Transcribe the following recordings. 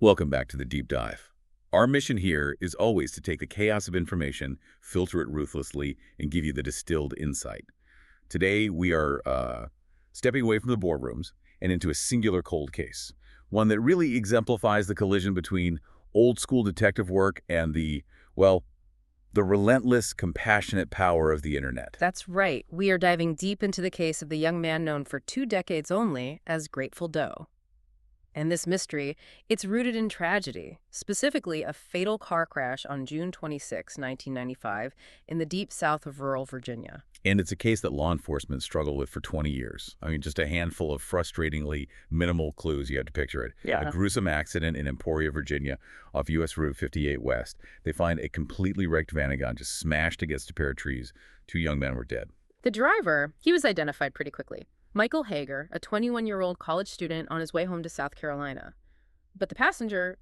Welcome back to the Deep Dive. Our mission here is always to take the chaos of information, filter it ruthlessly, and give you the distilled insight. Today, we are stepping away from the boardrooms and into a singular cold case, one that really exemplifies the collision between old-school detective work and the relentless, compassionate power of the internet. That's right. We are diving deep into the case of the young man known for 2 decades only as Grateful Doe. And this mystery, it's rooted in tragedy, specifically a fatal car crash on June 26, 1995, in the deep south of rural Virginia. And it's a case that law enforcement struggled with for 20 years. I mean, just a handful of frustratingly minimal clues. You have to picture it. Yeah. A gruesome accident in Emporia, Virginia, off U.S. Route 58 West. They find a completely wrecked Vanagon just smashed against a pair of trees. 2 young men were dead. The driver, he was identified pretty quickly. Michael Hager, a 21-year-old college student on his way home to South Carolina. But the passenger,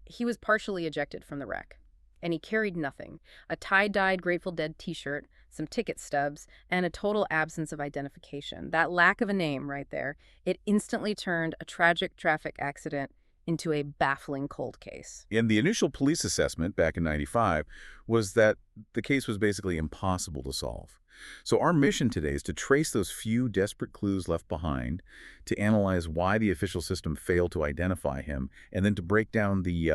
he was partially ejected from the wreck. And he carried nothing. A tie-dyed Grateful Dead t-shirt, some ticket stubs, and a total absence of identification. That lack of a name right there, it instantly turned a tragic traffic accident into a baffling cold case. And the initial police assessment back in '95 was that the case was basically impossible to solve. So our mission today is to trace those few desperate clues left behind, to analyze why the official system failed to identify him, and then to break down the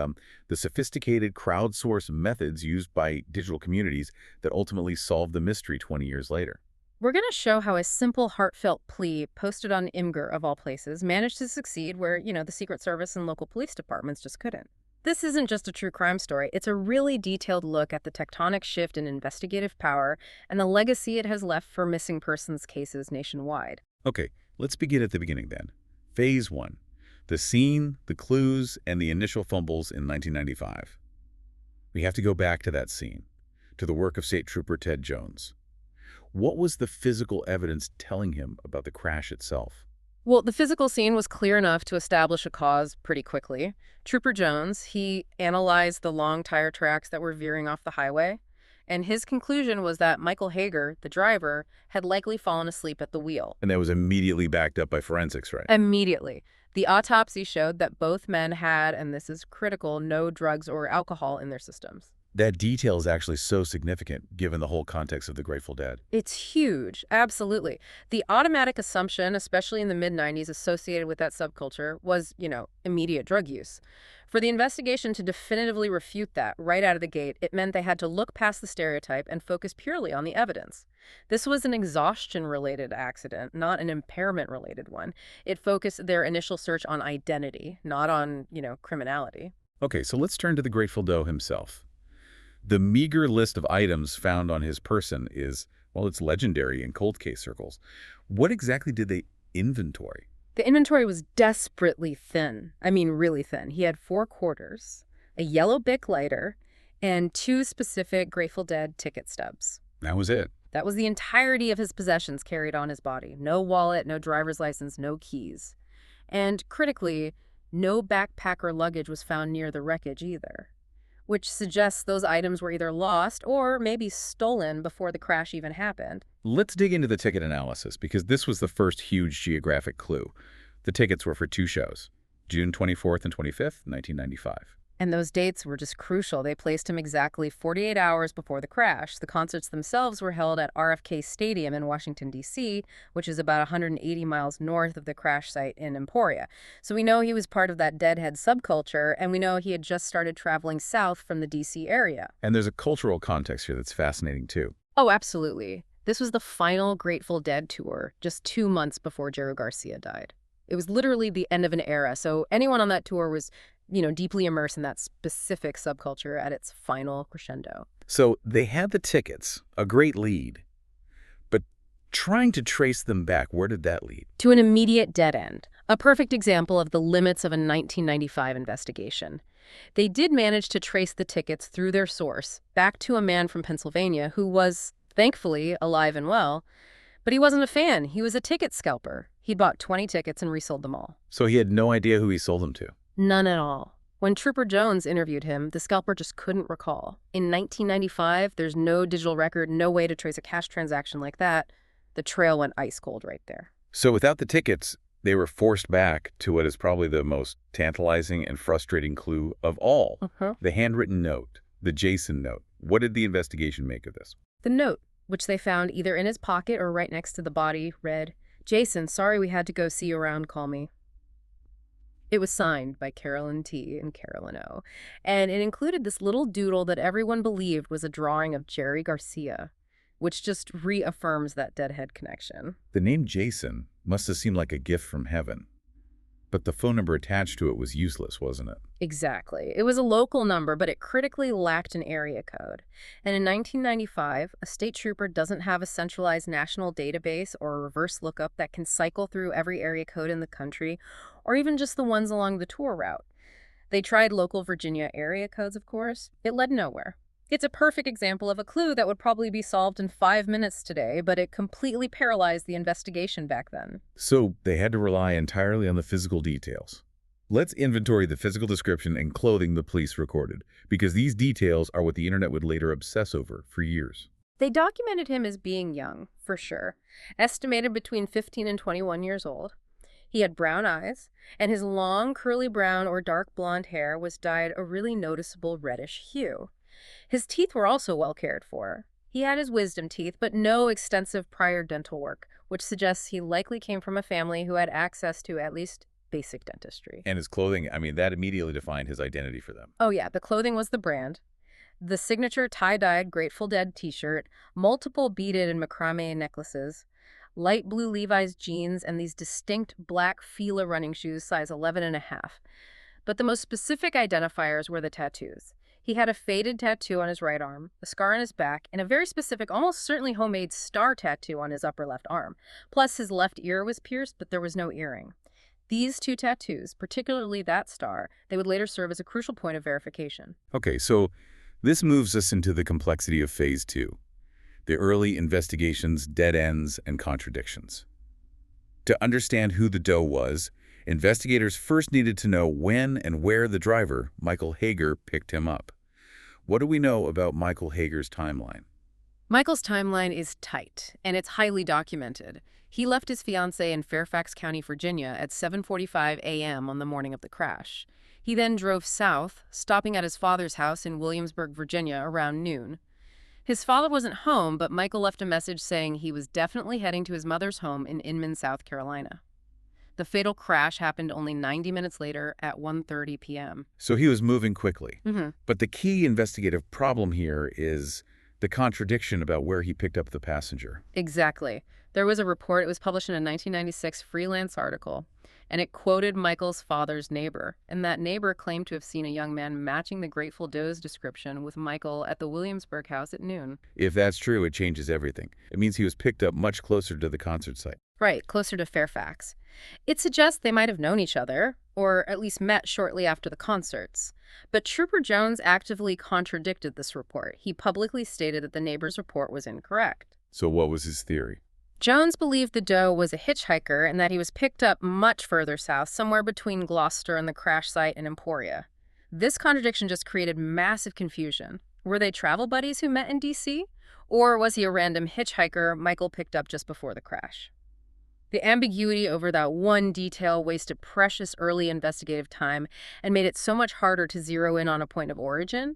sophisticated crowdsourced methods used by digital communities that ultimately solved the mystery 20 years later. We're going to show how a simple, heartfelt plea posted on Imgur, of all places, managed to succeed where, the Secret Service and local police departments just couldn't. This isn't just a true crime story. It's a really detailed look at the tectonic shift in investigative power and the legacy it has left for missing persons cases nationwide. Okay, let's begin at the beginning then. Phase 1. The scene, the clues, and the initial fumbles in 1995. We have to go back to that scene, to the work of State Trooper Ted Jones. What was the physical evidence telling him about the crash itself? Well, the physical scene was clear enough to establish a cause pretty quickly. Trooper Jones, he analyzed the long tire tracks that were veering off the highway, and his conclusion was that Michael Hager, the driver, had likely fallen asleep at the wheel. And that was immediately backed up by forensics, right? Immediately. The autopsy showed that both men had, and this is critical, no drugs or alcohol in their systems. That detail is actually so significant, given the whole context of the Grateful Dead. It's huge, absolutely. The automatic assumption, especially in the mid-90s, associated with that subculture was, immediate drug use. For the investigation to definitively refute that right out of the gate, it meant they had to look past the stereotype and focus purely on the evidence. This was an exhaustion-related accident, not an impairment-related one. It focused their initial search on identity, not on, criminality. Okay, so let's turn to the Grateful Doe himself. The meager list of items found on his person is, it's legendary in cold case circles. What exactly did they inventory? The inventory was desperately thin. I mean, really thin. He had 4 quarters, a yellow Bic lighter, and 2 specific Grateful Dead ticket stubs. That was it. That was the entirety of his possessions carried on his body. No wallet, no driver's license, no keys. And critically, no backpack or luggage was found near the wreckage either, which suggests those items were either lost or maybe stolen before the crash even happened. Let's dig into the ticket analysis, because this was the first huge geographic clue. The tickets were for 2 shows, June 24th and 25th, 1995. And those dates were just crucial. They placed him exactly 48 hours before the crash. The concerts themselves were held at RFK Stadium in Washington, D.C., which is about 180 miles north of the crash site in Emporia. So we know he was part of that deadhead subculture, and we know he had just started traveling south from the D.C. area. And there's a cultural context here that's fascinating, too. Oh, absolutely. This was the final Grateful Dead tour, just 2 months before Jerry Garcia died. It was literally the end of an era, so anyone on that tour was deeply immersed in that specific subculture at its final crescendo. So they had the tickets, a great lead. But trying to trace them back, where did that lead? To an immediate dead end. A perfect example of the limits of a 1995 investigation. They did manage to trace the tickets through their source back to a man from Pennsylvania who was, thankfully, alive and well. But he wasn't a fan. He was a ticket scalper. He'd bought 20 tickets and resold them all. So he had no idea who he sold them to? None at all. When Trooper Jones interviewed him, the scalper just couldn't recall. In 1995, there's no digital record, no way to trace a cash transaction like that. The trail went ice cold right there. So without the tickets, They were forced back to what is probably the most tantalizing and frustrating clue of all, Uh-huh. the handwritten note, the Jason note. What did the investigation make of this? The note, which they found either in his pocket or right next to the body, read, "Jason, sorry we had to go see you around, call me." It was signed by Carolyn T. and Carolyn O. And it included this little doodle that everyone believed was a drawing of Jerry Garcia, which just reaffirms that deadhead connection. The name Jason must have seemed like a gift from heaven. But the phone number attached to it was useless, wasn't it? Exactly. It was a local number, but it critically lacked an area code. And in 1995, a state trooper doesn't have a centralized national database or a reverse lookup that can cycle through every area code in the country, or even just the ones along the tour route. They tried local Virginia area codes, of course. It led nowhere. It's a perfect example of a clue that would probably be solved in 5 minutes today, but it completely paralyzed the investigation back then. So they had to rely entirely on the physical details. Let's inventory the physical description and clothing the police recorded, because these details are what the internet would later obsess over for years. They documented him as being young, for sure, estimated between 15 and 21 years old. He had brown eyes, and his long, curly brown or dark blonde hair was dyed a really noticeable reddish hue. His teeth were also well cared for. He had his wisdom teeth, but no extensive prior dental work, which suggests he likely came from a family who had access to at least basic dentistry. And his clothing, that immediately defined his identity for them. Oh yeah, the clothing was the brand. The signature tie-dyed Grateful Dead t-shirt, multiple beaded and macrame necklaces, light blue Levi's jeans, and these distinct black Fila running shoes size 11 and a half. But the most specific identifiers were the tattoos. He had a faded tattoo on his right arm, a scar on his back, and a very specific, almost certainly homemade star tattoo on his upper left arm. Plus, his left ear was pierced, but there was no earring. These two tattoos, particularly that star, they would later serve as a crucial point of verification. Okay, so this moves us into the complexity of Phase 2, the early investigation's dead ends and contradictions. To understand who the doe was, investigators first needed to know when and where the driver, Michael Hager, picked him up. What do we know about Michael Hager's timeline? Michael's timeline is tight, and it's highly documented. He left his fiancée in Fairfax County, Virginia at 7:45 a.m. on the morning of the crash. He then drove south, stopping at his father's house in Williamsburg, Virginia, around noon. His father wasn't home, but Michael left a message saying he was definitely heading to his mother's home in Inman, South Carolina. The fatal crash happened only 90 minutes later at 1:30 p.m. So he was moving quickly. Mm-hmm. But the key investigative problem here is the contradiction about where he picked up the passenger. Exactly. There was a report, it was published in a 1996 freelance article, and it quoted Michael's father's neighbor, and that neighbor claimed to have seen a young man matching the Grateful Dead's description with Michael at the Williamsburg house at noon. If that's true, it changes everything. It means he was picked up much closer to the concert site. Right, closer to Fairfax. It suggests they might have known each other, or at least met shortly after the concerts. But Trooper Jones actively contradicted this report. He publicly stated that the neighbor's report was incorrect. So what was his theory? Jones believed the doe was a hitchhiker and that he was picked up much further south, somewhere between Gloucester and the crash site in Emporia. This contradiction just created massive confusion. Were they travel buddies who met in D.C.? Or was he a random hitchhiker Michael picked up just before the crash? The ambiguity over that one detail wasted precious early investigative time and made it so much harder to zero in on a point of origin.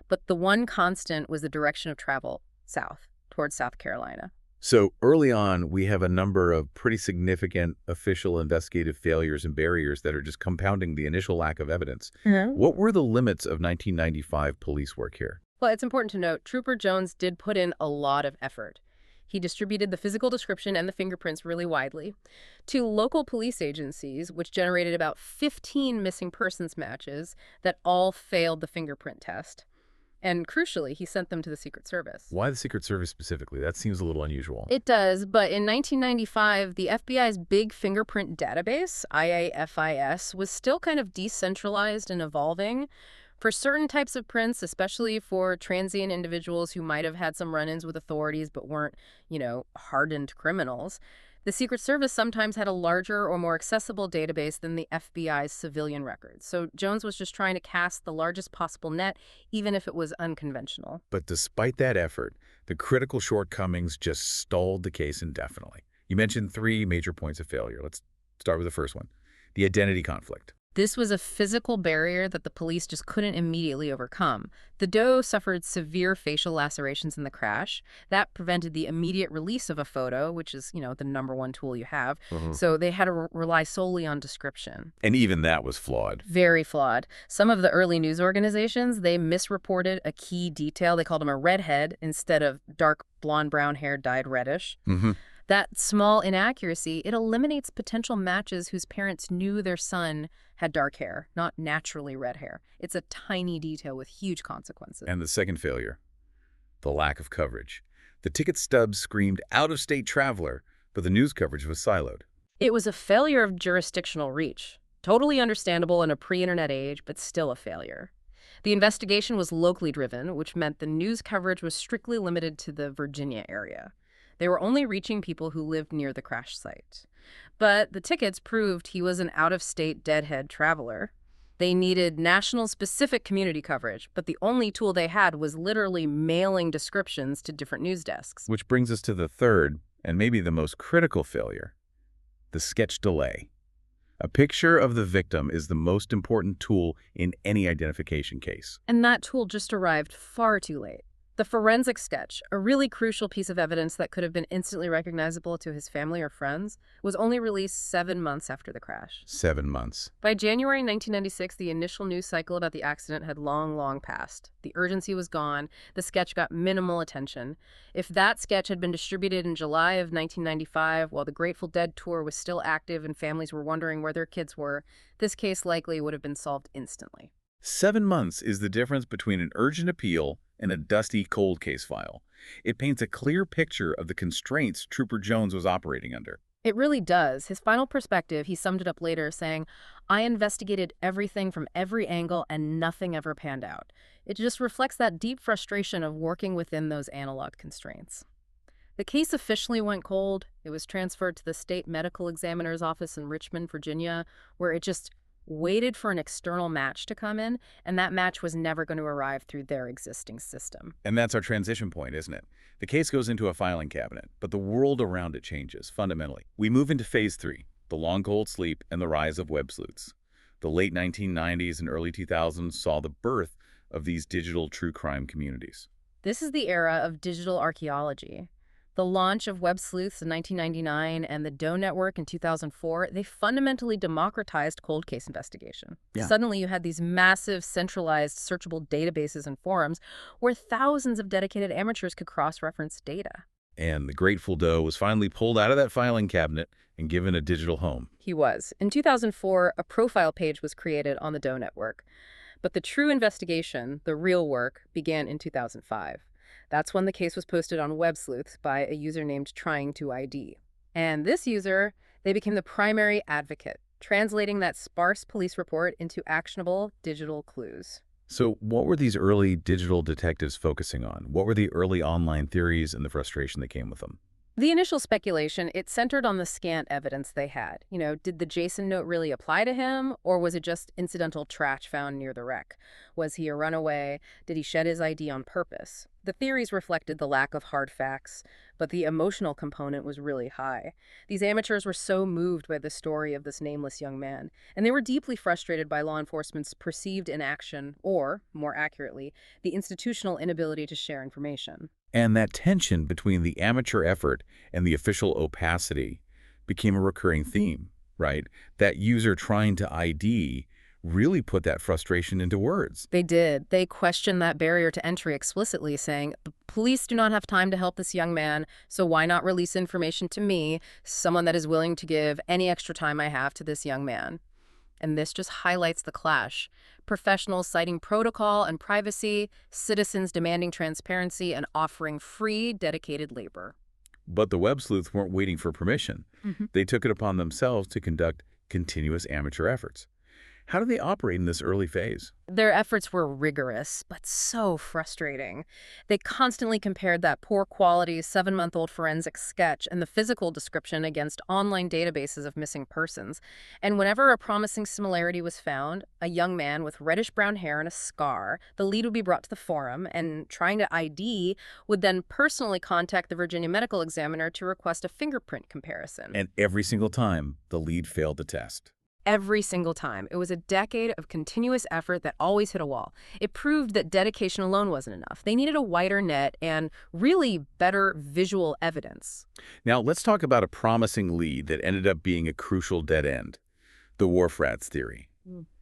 But the one constant was the direction of travel, south, towards South Carolina. So early on, we have a number of pretty significant official investigative failures and barriers that are just compounding the initial lack of evidence. Mm-hmm. What were the limits of 1995 police work here? Well, it's important to note, Trooper Jones did put in a lot of effort. He distributed the physical description and the fingerprints really widely to local police agencies, which generated about 15 missing persons matches that all failed the fingerprint test. And crucially, he sent them to the Secret Service. Why the Secret Service specifically? That seems a little unusual. It does, but in 1995, the FBI's big fingerprint database, IAFIS, was still kind of decentralized and evolving. For certain types of prints, especially for transient individuals who might have had some run-ins with authorities but weren't, hardened criminals, the Secret Service sometimes had a larger or more accessible database than the FBI's civilian records. So Jones was just trying to cast the largest possible net, even if it was unconventional. But despite that effort, the critical shortcomings just stalled the case indefinitely. You mentioned 3 major points of failure. Let's Start with the first one. The identity conflict. This was a physical barrier that the police just couldn't immediately overcome. The doe suffered severe facial lacerations in the crash. That prevented the immediate release of a photo, which is, the number one tool you have. So they had to rely solely on description. And even that was flawed. Very flawed. Some of the early news organizations, they misreported a key detail. They called him a redhead instead of dark blonde-brown hair dyed reddish. That small inaccuracy, it eliminates potential matches whose parents knew their son had dark hair, not naturally red hair. It's a tiny detail with huge consequences. And the second failure, the lack of coverage. The ticket stubs screamed out-of-state traveler, but the news coverage was siloed. It was a failure of jurisdictional reach. Totally understandable in a pre-internet age, but still a failure. The investigation was locally driven, which meant the news coverage was strictly limited to the Virginia area. They were only reaching people who lived near the crash site. But the tickets proved he was an out-of-state deadhead traveler. They needed national-specific community coverage, but the only tool they had was literally mailing descriptions to different news desks. Which brings us to the third, and maybe the most critical failure, the sketch delay. A picture of the victim is the most important tool in any identification case. And that tool just arrived far too late. The forensic sketch, a really crucial piece of evidence that could have been instantly recognizable to his family or friends, was only released 7 months after the crash. 7 months. By January 1996, the initial news cycle about the accident had long passed. The urgency was gone. The sketch got minimal attention. If that sketch had been distributed in July of 1995, while the Grateful Dead tour was still active and families were wondering where their kids were, this case likely would have been solved instantly. 7 months is the difference between an urgent appeal and a dusty cold case file. It paints a clear picture of the constraints Trooper Jones was operating under. It really does. His final perspective, he summed it up later saying, "I investigated everything from every angle and nothing ever panned out." It just reflects that deep frustration of working within those analog constraints. The case officially went cold. It was transferred to the state medical examiner's office in Richmond, Virginia, where it just waited for an external match to come in, and that match was never going to arrive through their existing system. And that's our transition point, isn't it? The case goes into a filing cabinet, but the world around it changes fundamentally. We move into phase 3, the long cold sleep and the rise of web sleuths. The late 1990s and early 2000s saw the birth of these digital true crime communities. This is the era of digital archaeology. The launch of web sleuths in 1999 and the Doe Network in 2004, they fundamentally democratized cold case investigation. Yeah. Suddenly you had these massive, centralized, searchable databases and forums where thousands of dedicated amateurs could cross-reference data. And the Grateful Doe was finally pulled out of that filing cabinet and given a digital home. He was. In 2004, a profile page was created on the Doe Network. But the true investigation, the real work, began in 2005. That's when the case was posted on Web Sleuths by a user named Trying to ID. And this user, they became the primary advocate, translating that sparse police report into actionable digital clues. So what were these early digital detectives focusing on? What were the early online theories and the frustration that came with them? The initial speculation, it centered on the scant evidence they had. Did the Jason note really apply to him, or was it just incidental trash found near the wreck? Was he a runaway? Did he shed his ID on purpose? The theories reflected the lack of hard facts, but the emotional component was really high. These amateurs were so moved by the story of this nameless young man, and they were deeply frustrated by law enforcement's perceived inaction, or, more accurately, the institutional inability to share information. And that tension between the amateur effort and the official opacity became a recurring theme, right? That user trying to ID really put that frustration into words. They did. They questioned that barrier to entry explicitly, saying, "The police do not have time to help this young man, so why not release information to me, someone that is willing to give any extra time I have to this young man?" And this just highlights the clash. Professionals citing protocol and privacy, citizens demanding transparency and offering free, dedicated labor. But the web sleuths weren't waiting for permission. They took it upon themselves to conduct continuous amateur efforts. How do they operate in this early phase? Their efforts were rigorous, but so frustrating. They constantly compared that poor quality 7-month-old forensic sketch and the physical description against online databases of missing persons. And whenever a promising similarity was found, a young man with reddish-brown hair and a scar, the lead would be brought to the forum, and trying to ID would then personally contact the Virginia medical examiner to request a fingerprint comparison. And every single time, the lead failed the test. Every single time. It was a decade of continuous effort that always hit a wall. It proved that dedication alone wasn't enough. They needed a wider net and really better visual evidence. Now, let's talk about a promising lead that ended up being a crucial dead end, the wharf rats theory.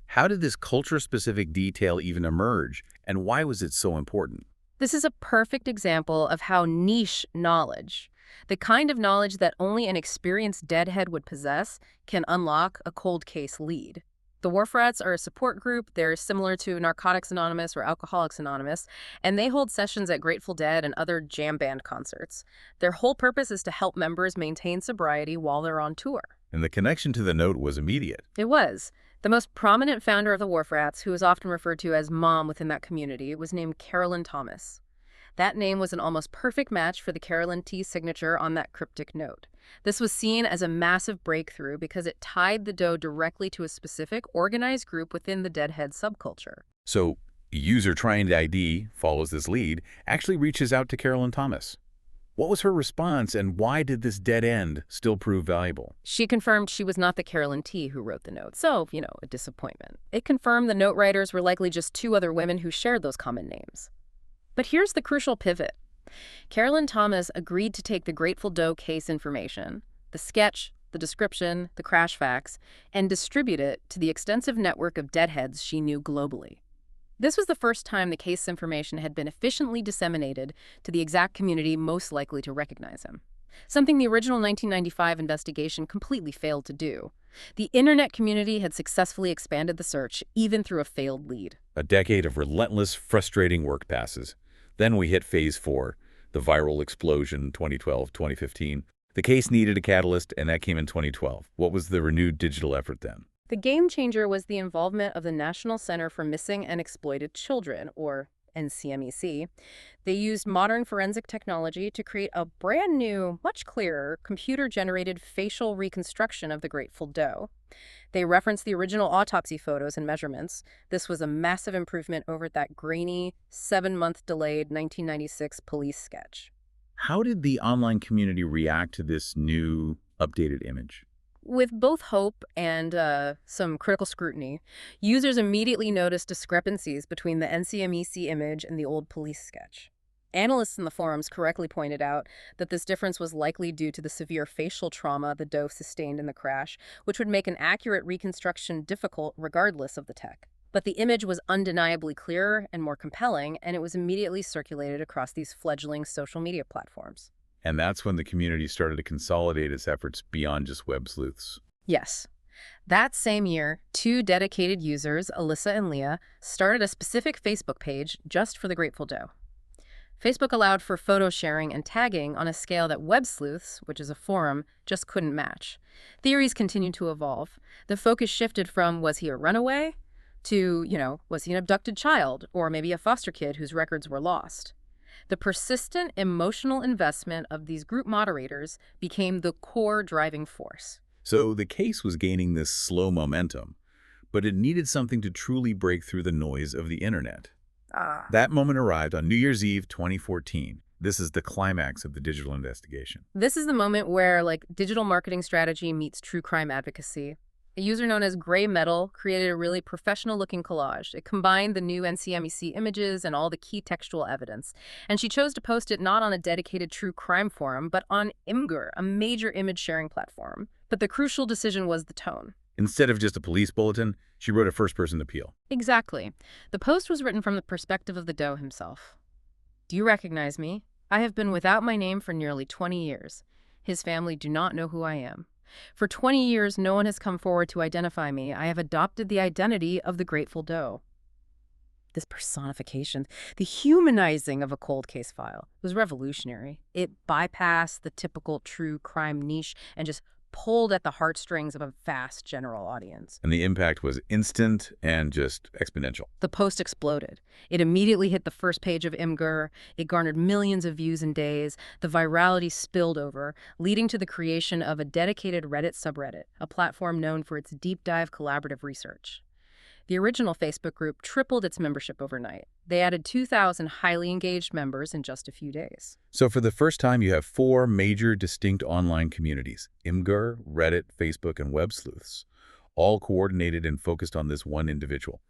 How did this culture-specific detail even emerge, and why was it so important? This is a perfect example of how niche knowledge, the kind of knowledge that only an experienced deadhead would possess, can unlock a cold case lead. The Wharf Rats are a support group. They're similar to Narcotics Anonymous or Alcoholics Anonymous, and they hold sessions at Grateful Dead and other jam band concerts. Their whole purpose is to help members maintain sobriety while they're on tour. And the connection to the note was immediate. It was. The most prominent founder of the Wharf Rats, who is often referred to as Mom within that community, was named Carolyn Thomas. That name was an almost perfect match for the Carolyn T signature on that cryptic note. This was seen as a massive breakthrough because it tied the dough directly to a specific organized group within the deadhead subculture. So, a user trying to ID, follows this lead, actually reaches out to Carolyn Thomas. What was her response, and why did this dead end still prove valuable? She confirmed she was not the Carolyn T who wrote the note, so, a disappointment. It confirmed the note writers were likely just two other women who shared those common names. But here's the crucial pivot. Carolyn Thomas agreed to take the Grateful Doe case information, the sketch, the description, the crash facts, and distribute it to the extensive network of deadheads she knew globally. This was the first time the case information had been efficiently disseminated to the exact community most likely to recognize him, something the original 1995 investigation completely failed to do. The internet community had successfully expanded the search, even through a failed lead. A decade of relentless, frustrating work passes. Then we hit Phase 4, the viral explosion, 2012-2015. The case needed a catalyst, and that came in 2012. What was the renewed digital effort then? The game changer was the involvement of the National Center for Missing and Exploited Children, or NCMEC. They used modern forensic technology to create a brand new, much clearer, computer-generated facial reconstruction of the Grateful Doe. They referenced the original autopsy photos and measurements. This was a massive improvement over that grainy, 7-month delayed 1996 police sketch. How did the online community react to this new, updated image? With both hope and some critical scrutiny, users immediately noticed discrepancies between the NCMEC image and the old police sketch. Analysts in the forums correctly pointed out that this difference was likely due to the severe facial trauma the Doe sustained in the crash, which would make an accurate reconstruction difficult regardless of the tech. But the image was undeniably clearer and more compelling, and it was immediately circulated across these fledgling social media platforms. And that's when the community started to consolidate its efforts beyond just web sleuths. Yes. That same year, two dedicated users, Alyssa and Leah, started a specific Facebook page just for the Grateful Doe. Facebook allowed for photo sharing and tagging on a scale that Web Sleuths, which is a forum, just couldn't match. Theories continued to evolve. The focus shifted from, was he a runaway, to, was he an abducted child, or maybe a foster kid whose records were lost. The persistent emotional investment of these group moderators became the core driving force. So the case was gaining this slow momentum, but it needed something to truly break through the noise of the internet. That moment arrived on New Year's Eve 2014. This is the climax of the digital investigation. This is the moment where, digital marketing strategy meets true crime advocacy. A user known as Gray Metal created a really professional-looking collage. It combined the new NCMEC images and all the key textual evidence. And she chose to post it not on a dedicated true crime forum, but on Imgur, a major image-sharing platform. But the crucial decision was the tone. Instead of just a police bulletin, she wrote a first-person appeal. Exactly. The post was written from the perspective of the Doe himself. Do you recognize me? I have been without my name for nearly 20 years. His family do not know who I am. For 20 years, no one has come forward to identify me. I have adopted the identity of the Grateful Doe. This personification, the humanizing of a cold case file, was revolutionary. It bypassed the typical true crime niche and just pulled at the heartstrings of a vast general audience. And the impact was instant and just exponential. The post exploded. It immediately hit the first page of Imgur. It garnered millions of views in days. The virality spilled over, leading to the creation of a dedicated Reddit subreddit, a platform known for its deep dive collaborative research. The original Facebook group tripled its membership overnight. They added 2,000 highly engaged members in just a few days. So for the first time, you have 4 major distinct online communities: Imgur, Reddit, Facebook, and Web Sleuths, all coordinated and focused on this one individual.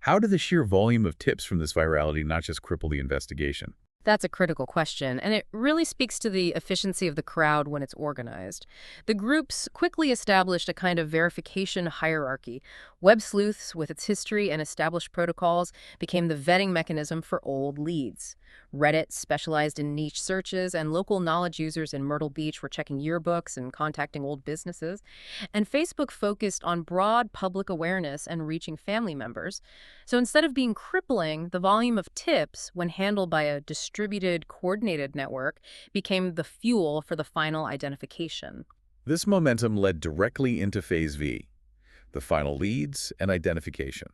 How did the sheer volume of tips from this virality not just cripple the investigation? That's a critical question, and it really speaks to the efficiency of the crowd when it's organized. The groups quickly established a kind of verification hierarchy. Web Sleuths, with its history and established protocols, became the vetting mechanism for old leads. Reddit specialized in niche searches, and local knowledge users in Myrtle Beach were checking yearbooks and contacting old businesses. And Facebook focused on broad public awareness and reaching family members. So instead of being crippling, the volume of tips, when handled by a distributed, coordinated network, became the fuel for the final identification. This momentum led directly into Phase V, the final leads and identification.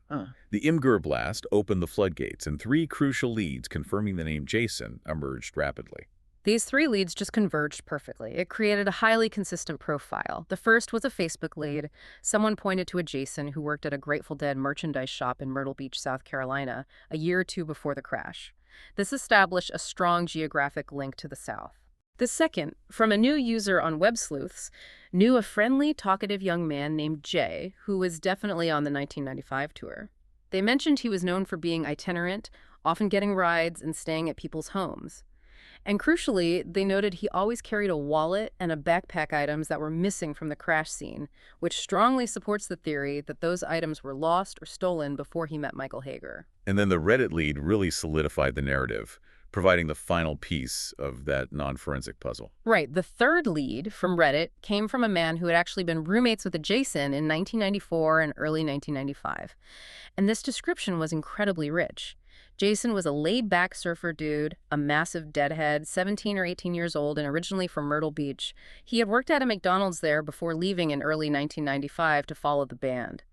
The Imgur blast opened the floodgates, and 3 crucial leads confirming the name Jason emerged rapidly. These 3 leads just converged perfectly. It created a highly consistent profile. The first was a Facebook lead. Someone pointed to a Jason who worked at a Grateful Dead merchandise shop in Myrtle Beach, South Carolina, a year or 2 before the crash. This established a strong geographic link to the South. The second, from a new user on Web Sleuths, knew a friendly, talkative young man named Jay, who was definitely on the 1995 tour. They mentioned he was known for being itinerant, often getting rides and staying at people's homes. And crucially, they noted he always carried a wallet and a backpack items that were missing from the crash scene, which strongly supports the theory that those items were lost or stolen before he met Michael Hager. And then the Reddit lead really solidified the narrative, providing the final piece of that non-forensic puzzle. Right. The third lead from Reddit came from a man who had actually been roommates with a Jason in 1994 and early 1995. And this description was incredibly rich. Jason was a laid-back surfer dude, a massive deadhead, 17 or 18 years old, and originally from Myrtle Beach. He had worked at a McDonald's there before leaving in early 1995 to follow the band.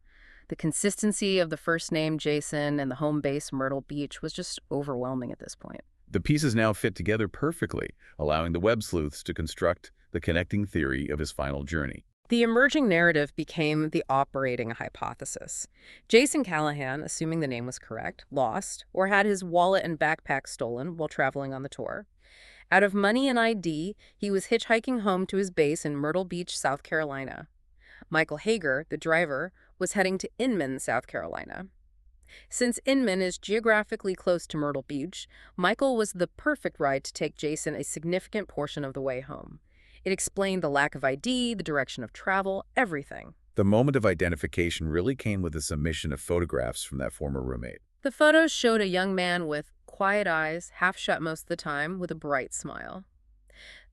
The consistency of the first name Jason and the home base Myrtle Beach was just overwhelming at this point. The pieces now fit together perfectly, allowing the Web Sleuths to construct the connecting theory of his final journey. The emerging narrative became the operating hypothesis. Jason Callahan, assuming the name was correct, lost or had his wallet and backpack stolen while traveling on the tour. Out of money and ID, he was hitchhiking home to his base in Myrtle Beach, South Carolina. Michael Hager, the driver, was heading to Inman, South Carolina. Since Inman is geographically close to Myrtle Beach, Michael was the perfect ride to take Jason a significant portion of the way home. It explained the lack of ID, the direction of travel, everything. The moment of identification really came with the submission of photographs from that former roommate. The photos showed a young man with quiet eyes, half shut most of the time, with a bright smile.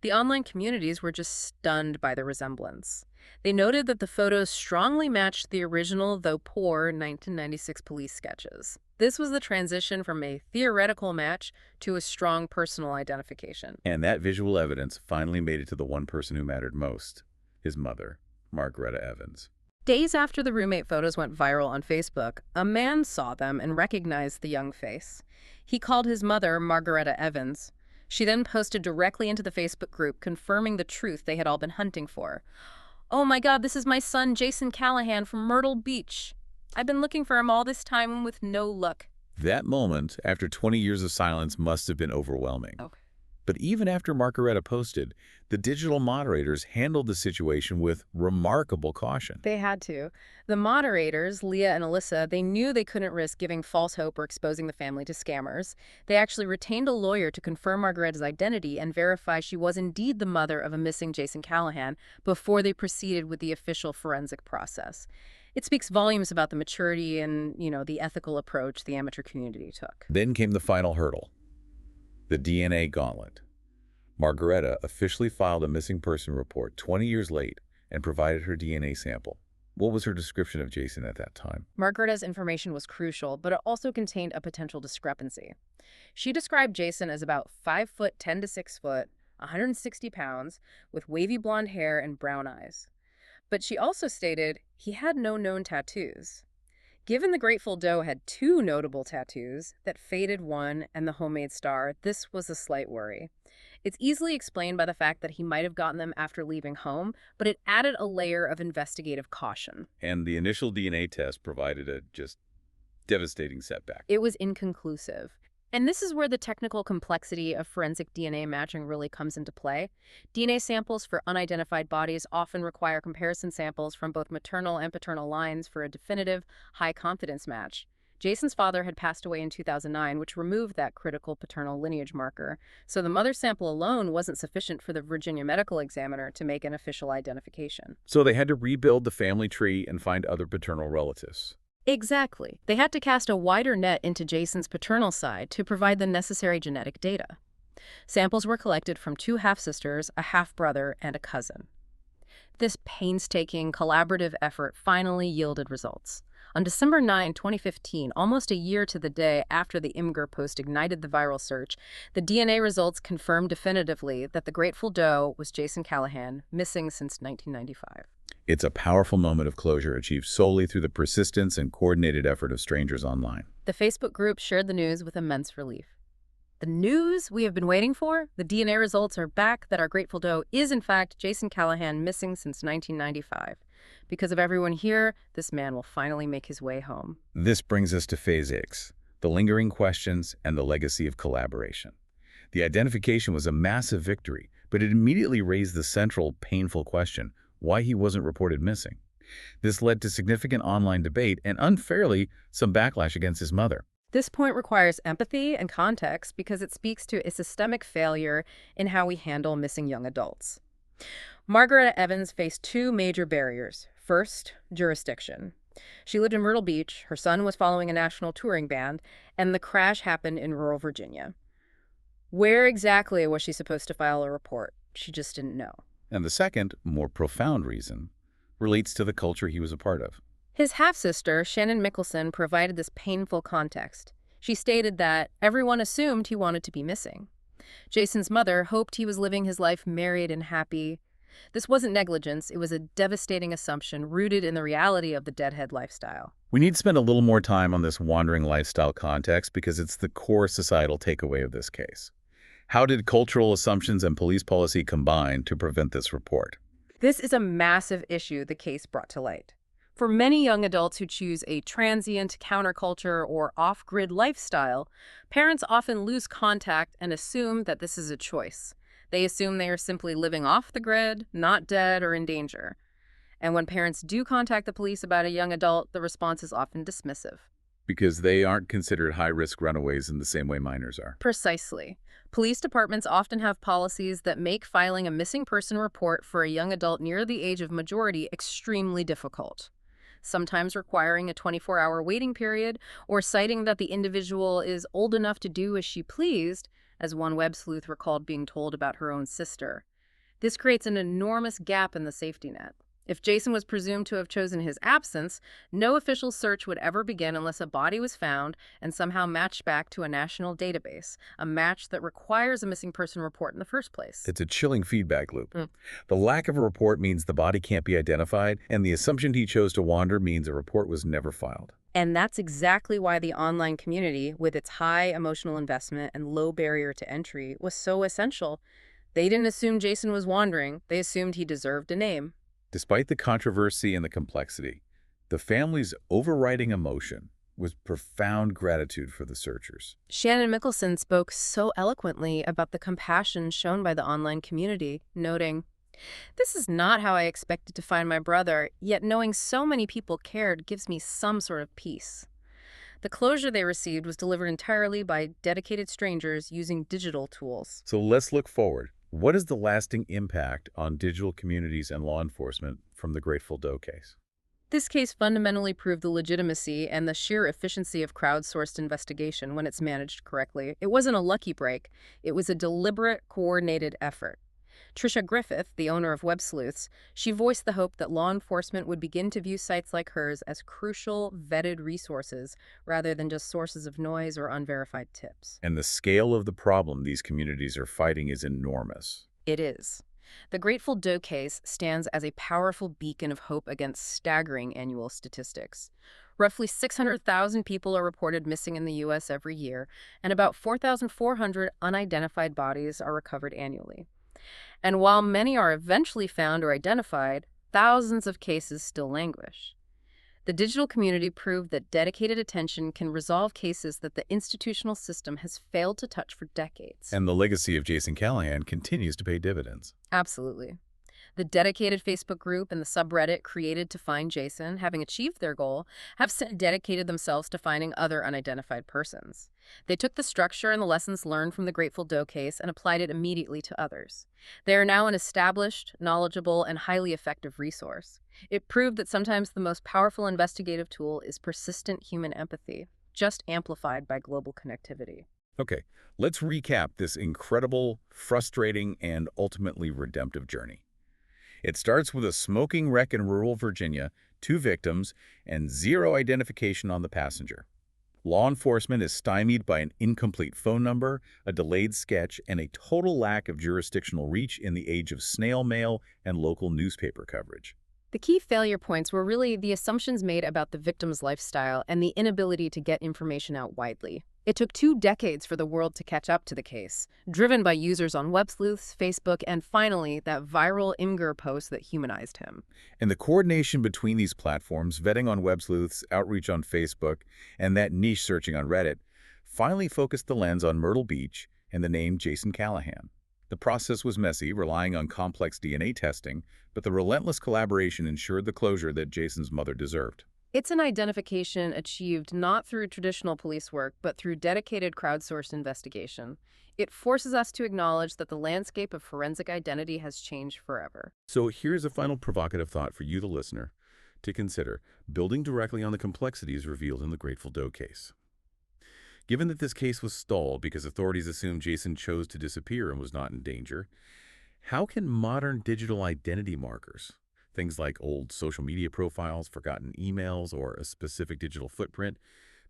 The online communities were just stunned by the resemblance. They noted that the photos strongly matched the original, though poor, 1996 police sketches. This was the transition from a theoretical match to a strong personal identification. And that visual evidence finally made it to the one person who mattered most, his mother, Margaretta Evans. Days after the roommate photos went viral on Facebook, a man saw them and recognized the young face. He called his mother Margaretta Evans. She then posted directly into the Facebook group, confirming the truth they had all been hunting for. "Oh my God, this is my son, Jason Callahan from Myrtle Beach. I've been looking for him all this time with no luck." That moment, after 20 years of silence, must have been overwhelming. Okay. But even after Margaretta posted, the digital moderators handled the situation with remarkable caution. They had to. The moderators, Leah and Alyssa, they knew they couldn't risk giving false hope or exposing the family to scammers. They actually retained a lawyer to confirm Margaretta's identity and verify she was indeed the mother of a missing Jason Callahan before they proceeded with the official forensic process. It speaks volumes about the maturity and, the ethical approach the amateur community took. Then came the final hurdle, the DNA gauntlet. Margaretta officially filed a missing person report 20 years late and provided her DNA sample. What was her description of Jason at that time? Margaretta's information was crucial, but it also contained a potential discrepancy. She described Jason as about 5 foot 10 to 6 foot, 160 pounds, with wavy blonde hair and brown eyes. But she also stated he had no known tattoos. Given the Grateful Doe had two notable tattoos, that faded one and the homemade star, this was a slight worry. It's easily explained by the fact that he might have gotten them after leaving home, but it added a layer of investigative caution. And the initial DNA test provided a just devastating setback. It was inconclusive. And this is where the technical complexity of forensic DNA matching really comes into play. DNA samples for unidentified bodies often require comparison samples from both maternal and paternal lines for a definitive, high-confidence match. Jason's father had passed away in 2009, which removed that critical paternal lineage marker, so the mother's sample alone wasn't sufficient for the Virginia medical examiner to make an official identification. So they had to rebuild the family tree and find other paternal relatives. Exactly. They had to cast a wider net into Jason's paternal side to provide the necessary genetic data. Samples were collected from two half-sisters, a half-brother, and a cousin. This painstaking, collaborative effort finally yielded results. On December 9, 2015, almost a year to the day after the Imgur post ignited the viral search, the DNA results confirmed definitively that the Grateful Doe was Jason Callahan, missing since 1995. It's a powerful moment of closure achieved solely through the persistence and coordinated effort of strangers online. The Facebook group shared the news with immense relief. The news we have been waiting for? The DNA results are back that our Grateful Doe is, in fact, Jason Callahan, missing since 1995. Because of everyone here, this man will finally make his way home. This brings us to Phase X, the lingering questions and the legacy of collaboration. The identification was a massive victory, but it immediately raised the central, painful question: why he wasn't reported missing. This led to significant online debate and, unfairly, some backlash against his mother. This point requires empathy and context because it speaks to a systemic failure in how we handle missing young adults. Margaret Evans faced two major barriers. First, jurisdiction. She lived in Myrtle Beach, her son was following a national touring band, and the crash happened in rural Virginia. Where exactly was she supposed to file a report? She just didn't know. And the second, more profound reason relates to the culture he was a part of. His half-sister, Shannon Mickelson, provided this painful context. She stated that everyone assumed he wanted to be missing. Jason's mother hoped he was living his life married and happy. This wasn't negligence, it was a devastating assumption rooted in the reality of the deadhead lifestyle. We need to spend a little more time on this wandering lifestyle context because it's the core societal takeaway of this case. How did cultural assumptions and police policy combine to prevent this report? This is a massive issue the case brought to light. For many young adults who choose a transient, counterculture, or off-grid lifestyle, parents often lose contact and assume that this is a choice. They assume they are simply living off the grid, not dead or in danger. And when parents do contact the police about a young adult, the response is often dismissive. Because they aren't considered high-risk runaways in the same way minors are. Precisely. Police departments often have policies that make filing a missing person report for a young adult near the age of majority extremely difficult, sometimes requiring a 24-hour waiting period or citing that the individual is old enough to do as she pleased, as one web sleuth recalled being told about her own sister. This creates an enormous gap in the safety net. If Jason was presumed to have chosen his absence, no official search would ever begin unless a body was found and somehow matched back to a national database, a match that requires a missing person report in the first place. It's a chilling feedback loop. The lack of a report means the body can't be identified, and the assumption he chose to wander means a report was never filed. And that's exactly why the online community, with its high emotional investment and low barrier to entry, was so essential. They didn't assume Jason was wandering, they assumed he deserved a name. Despite the controversy and the complexity, the family's overriding emotion was profound gratitude for the searchers. Shannon Mickelson spoke so eloquently about the compassion shown by the online community, noting, "This is not how I expected to find my brother, yet knowing so many people cared gives me some sort of peace." The closure they received was delivered entirely by dedicated strangers using digital tools. So let's look forward. What is the lasting impact on digital communities and law enforcement from the Grateful Doe case? This case fundamentally proved the legitimacy and the sheer efficiency of crowdsourced investigation when it's managed correctly. It wasn't a lucky break. It was a deliberate, coordinated effort. Tricia Griffith, the owner of Web Sleuths, she voiced the hope that law enforcement would begin to view sites like hers as crucial, vetted resources rather than just sources of noise or unverified tips. And the scale of the problem these communities are fighting is enormous. It is. The Grateful Doe case stands as a powerful beacon of hope against staggering annual statistics. Roughly 600,000 people are reported missing in the U.S. every year, and about 4,400 unidentified bodies are recovered annually. And while many are eventually found or identified, thousands of cases still languish. The digital community proved that dedicated attention can resolve cases that the institutional system has failed to touch for decades. And the legacy of Jason Callahan continues to pay dividends. Absolutely. The dedicated Facebook group and the subreddit created to find Jason, having achieved their goal, have since dedicated themselves to finding other unidentified persons. They took the structure and the lessons learned from the Grateful Doe case and applied it immediately to others. They are now an established, knowledgeable, and highly effective resource. It proved that sometimes the most powerful investigative tool is persistent human empathy, just amplified by global connectivity. Okay, let's recap this incredible, frustrating, and ultimately redemptive journey. It starts with a smoking wreck in rural Virginia, 2 victims, and 0 identification on the passenger. Law enforcement is stymied by an incomplete phone number, a delayed sketch, and a total lack of jurisdictional reach in the age of snail mail and local newspaper coverage. The key failure points were really the assumptions made about the victim's lifestyle and the inability to get information out widely. It took 2 decades for the world to catch up to the case, driven by users on web sleuths, Facebook, and finally, that viral Imgur post that humanized him. And the coordination between these platforms, vetting on web sleuths, outreach on Facebook, and that niche searching on Reddit, finally focused the lens on Myrtle Beach and the name Jason Callahan. The process was messy, relying on complex DNA testing, but the relentless collaboration ensured the closure that Jason's mother deserved. It's an identification achieved not through traditional police work, but through dedicated crowdsourced investigation. It forces us to acknowledge that the landscape of forensic identity has changed forever. So here's a final provocative thought for you, the listener, to consider, building directly on the complexities revealed in the Grateful Doe case. Given that this case was stalled because authorities assumed Jason chose to disappear and was not in danger, how can modern digital identity markers, things like old social media profiles, forgotten emails, or a specific digital footprint,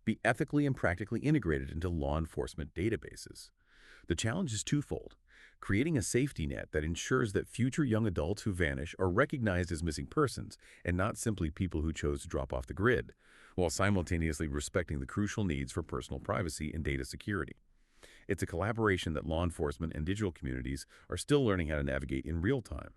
be ethically and practically integrated into law enforcement databases? The challenge is twofold: creating a safety net that ensures that future young adults who vanish are recognized as missing persons and not simply people who chose to drop off the grid, while simultaneously respecting the crucial needs for personal privacy and data security. It's a collaboration that law enforcement and digital communities are still learning how to navigate in real time.